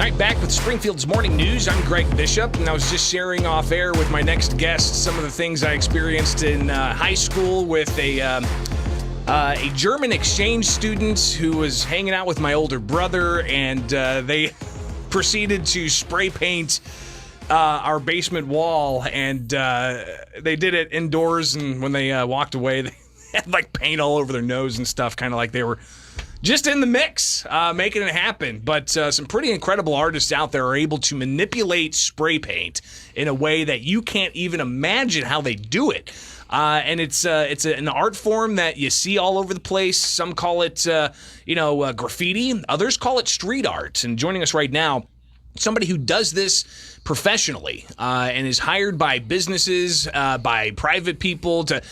All right, back with Springfield's Morning News. I'm Greg Bishop, and I was just sharing off air with my next guest some of the things I experienced in high school with a German exchange student who was hanging out with my older brother, and they proceeded to spray paint our basement wall, and they did it indoors, and when they walked away, they had like paint all over their nose and stuff, kind of like they were just in the mix, making it happen. But some pretty incredible artists out there are able to manipulate spray paint in a way that you can't even imagine how they do it. And it's an art form that you see all over the place. Some call it, graffiti. Others call it street art. And joining us right now, somebody who does this professionally and is hired by businesses, by private people, to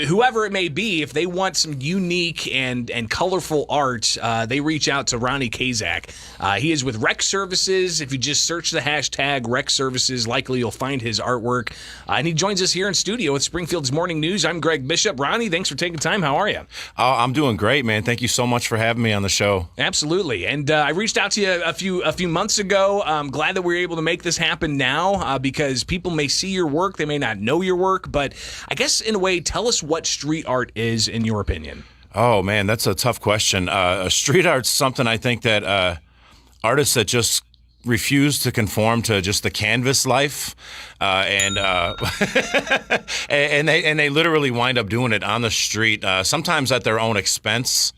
whoever it may be. If they want some unique and colorful art, they reach out to Ronnie Kaszuk. He is with Rec Services. If you just search the hashtag Rec Services, likely you'll find his artwork. And he joins us here in studio with Springfield's Morning News. I'm Greg Bishop. Ronnie, thanks for taking time. How are you? I'm doing great, man. Thank you so much for having me on the show. Absolutely. And I reached out to you a few months ago. I'm glad that we were able to make this happen now because people may see your work. They may not know your work. But I guess in a way, tell us what street art is in your opinion. Oh, man, that's a tough question. Street art's something I think that artists that just refuse to conform to just the canvas life, and they literally wind up doing it on the street, sometimes at their own expense,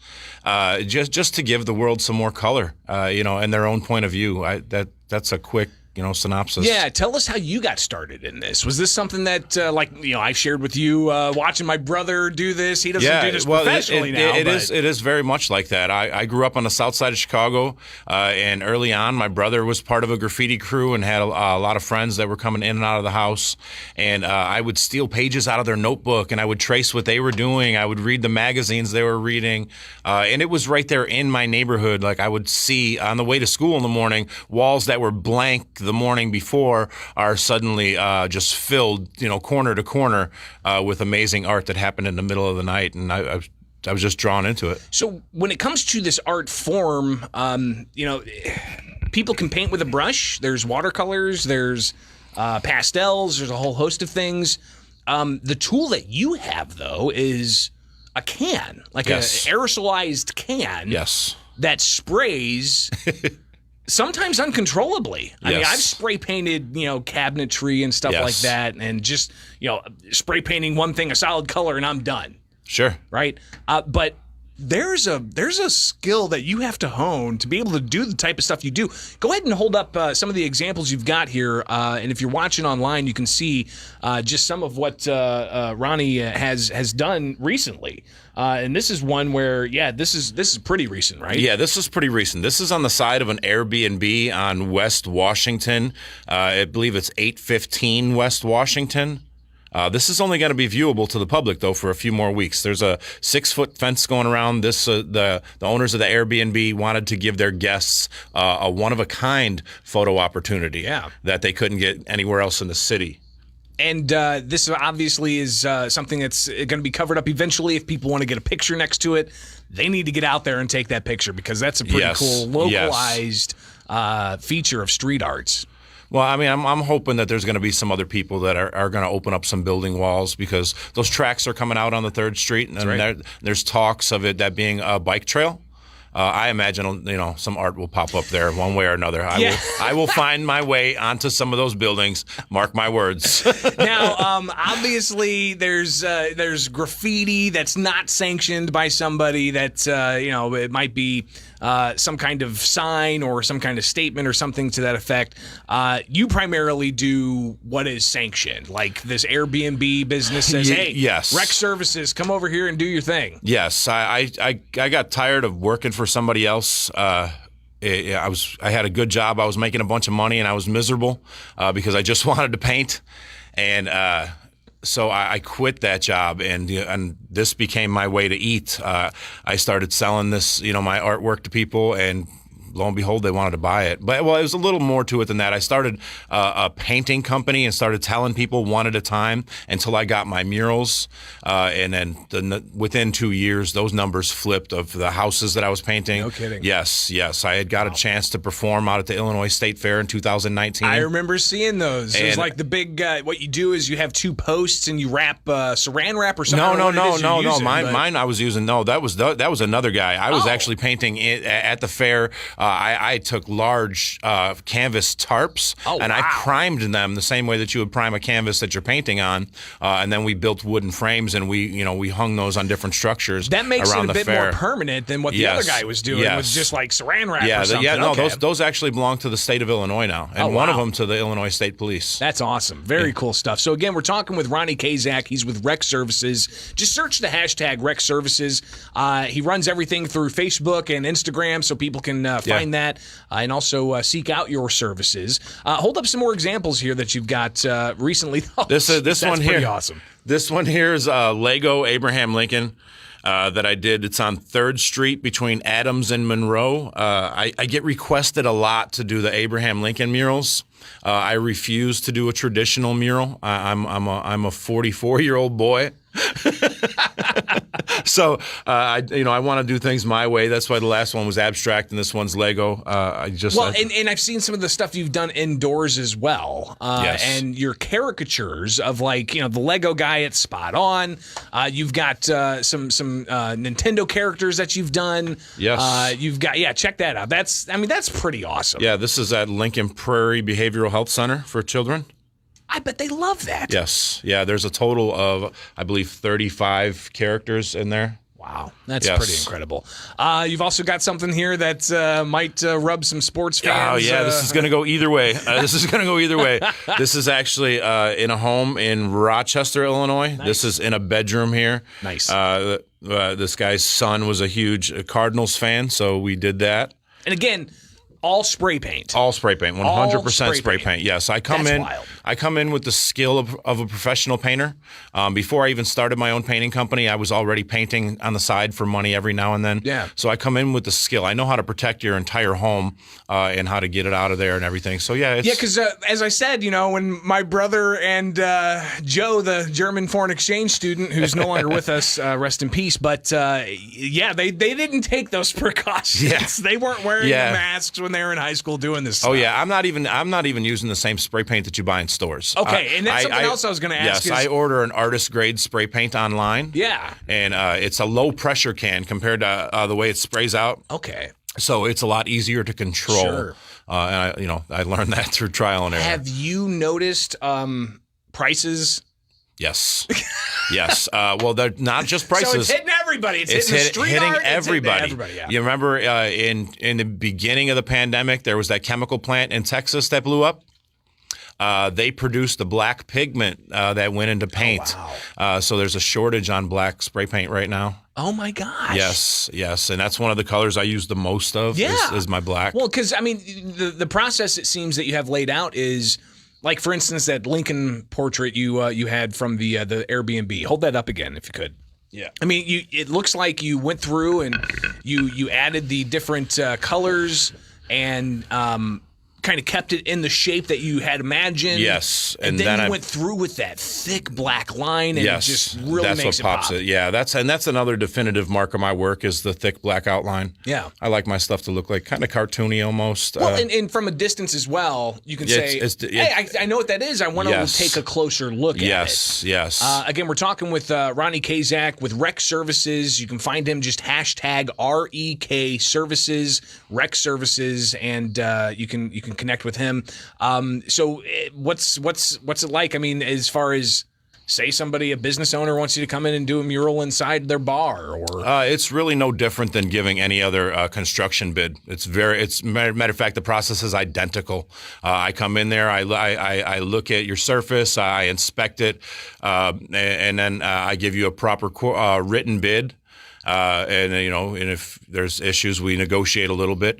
just to give the world some more color, and their own point of view. That's a quick synopsis. Yeah, tell us how you got started in this. Was this something that, I shared with you watching my brother do this? He doesn't do this professionally now. It is very much like that. I grew up on the south side of Chicago, and early on, my brother was part of a graffiti crew and had a lot of friends that were coming in and out of the house. And I would steal pages out of their notebook, and I would trace what they were doing. I would read the magazines they were reading, and it was right there in my neighborhood. Like I would see on the way to school in the morning, walls that were blank the morning before are suddenly just filled, corner to corner with amazing art that happened in the middle of the night, and I was just drawn into it. So when it comes to this art form, people can paint with a brush. There's watercolors. There's pastels. There's a whole host of things. The tool that you have, though, is a can, like an aerosolized can. Yes. That sprays. Sometimes uncontrollably. I mean, I've spray painted, cabinetry and stuff like that, and just, spray painting one thing a solid color and I'm done. Sure. Right? But there's a skill that you have to hone to be able to do the type of stuff you do. Go ahead and hold up some of the examples you've got here, and if you're watching online, you can see just some of what Ronnie has done recently. And this is one where, this is pretty recent, right? Yeah, this is pretty recent. This is on the side of an Airbnb on West Washington. I believe it's 815 West Washington. This is only going to be viewable to the public, though, for a few more weeks. There's a 6-foot fence going around this. The owners of the Airbnb wanted to give their guests a one-of-a-kind photo opportunity that they couldn't get anywhere else in the city. And this obviously is something that's going to be covered up eventually. If people want to get a picture next to it, they need to get out there and take that picture because that's a pretty cool localized feature of street arts. Well, I mean, I'm hoping that there's going to be some other people that are going to open up some building walls because those tracks are coming out on the 3rd Street, and there's talks of it that being a bike trail. I imagine, some art will pop up there one way or another. I will find my way onto some of those buildings. Mark my words. Now, obviously, there's graffiti that's not sanctioned by somebody that, it might be some kind of sign or some kind of statement or something to that effect. You primarily do what is sanctioned, like this Airbnb business says, hey, Rec Services, come over here and do your thing. Yes, I got tired of working for somebody else. I had a good job. I was making a bunch of money, and I was miserable because I just wanted to paint. And so I quit that job, and this became my way to eat. I started selling this, my artwork to people, and lo and behold, they wanted to buy it. But, well, it was a little more to it than that. I started a painting company and started telling people one at a time until I got my murals. And then within 2 years, those numbers flipped of the houses that I was painting. No kidding. Yes. I had got a chance to perform out at the Illinois State Fair in 2019. I remember seeing those. It was like the big, what you do is you have 2 posts and you wrap saran wrap or something. No. Mine I was using, that was another guy. I was actually painting it at the fair. I took large canvas tarps and I primed them the same way that you would prime a canvas that you're painting on, and then we built wooden frames and we hung those on different structures. That makes around it a bit fair. more permanent than what the other guy was doing. It was just like saran wrap or something. No, okay. those actually belong to the state of Illinois now, and one of them to the Illinois State Police. That's awesome. Very cool stuff. So again, we're talking with Ronnie Kaszuk. He's with Rec Services. Just search the hashtag Rec Services. He runs everything through Facebook and Instagram, so people can find that and also seek out your services. Hold up some more examples here that you've got recently. This one here, pretty awesome. This one here is Lego Abraham Lincoln. That I did. It's on 3rd Street between Adams and Monroe. I get requested a lot to do the Abraham Lincoln murals. I refuse to do a traditional mural. I'm a 44-year-old boy. So I want to do things my way. That's why the last one was abstract and this one's Lego. And I've seen some of the stuff you've done indoors as well. Yes. And your caricatures of the Lego guy at Spot On. You've got some Nintendo characters that you've done. Yes. You've got check that out. That's pretty awesome. Yeah, this is at Lincoln Prairie Behavioral Health Center for children. I bet they love that. Yes. Yeah, there's a total of, I believe, 35 characters in there. Wow, that's pretty incredible. You've also got something here that might rub some sports fans. Oh, yeah, this is going to go either way. This is actually in a home in Rochester, Illinois. Nice. This is in a bedroom here. Nice. This guy's son was a huge Cardinals fan, so we did that. And again, all spray paint. All spray paint, 100% spray paint. Yes, I come in with the skill of a professional painter. Before I even started my own painting company, I was already painting on the side for money every now and then. Yeah. So I come in with the skill. I know how to protect your entire home and how to get it out of there and everything. So because as I said, when my brother and Joe, the German foreign exchange student who's no longer with us, rest in peace, but they didn't take those precautions. Yeah. They weren't wearing the masks when they were in high school doing this stuff. Oh yeah, I'm not even using the same spray paint that you buy in stores. Okay, and that's something else I was going to ask. Yes, I order an artist grade spray paint online. Yeah, and it's a low pressure can compared to the way it sprays out. Okay, so it's a lot easier to control. Sure. And I learned that through trial and error. Have you noticed prices? Yes. Yes. Well, they're not just prices. So it's hitting everybody. It's hitting the street hitting art, everybody. It's hitting everybody. Yeah. You remember in the beginning of the pandemic, there was that chemical plant in Texas that blew up. They produced the black pigment that went into paint. Oh, wow. So there's a shortage on black spray paint right now. Oh, my gosh. Yes. And that's one of the colors I use the most of is my black. Well, because, the process it seems that you have laid out is, like, for instance, that Lincoln portrait you had from the Airbnb. Hold that up again if you could. Yeah. It looks like you went through and you added the different colors and kind of kept it in the shape that you had imagined. Yes. And then you went through with that thick black line and it just really that's makes what pops it pop. it. Yeah, that's another definitive mark of my work is the thick black outline. Yeah. I like my stuff to look like kind of cartoony almost. Well, and from a distance as well, you can say, hey, I know what that is. I want to take a closer look at it. Yes. Again, we're talking with Ronnie Kaszuk with Rec Services. You can find him just hashtag REK Services, Rec Services, and you can connect with him. So what's it like? As far as, say, a business owner wants you to come in and do a mural inside their bar, or it's really no different than giving any other construction bid. It's matter of fact, the process is identical. I come in there, I look at your surface, I inspect it, and then I give you a proper written bid. And if there's issues, we negotiate a little bit.